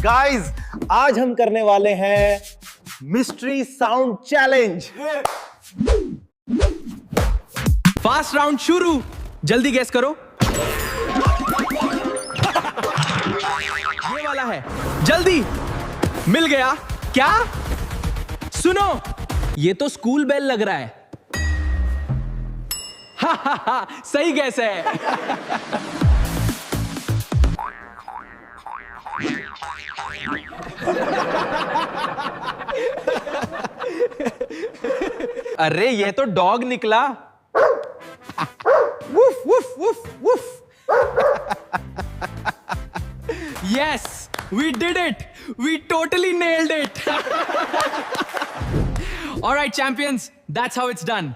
Guys, आज हम करने वाले हैं mystery sound challenge. Fast round शुरू। जल्दी गैस करो। ये वाला है। जल्दी। मिल गया क्या? सुनो, ये तो स्कूल बेल लग रहा है। हा, सही गैस है। अरे ये तो डॉग निकला। Woof woof woof woof. Yes, we did it. We totally nailed it. All right, champions, that's how it's done.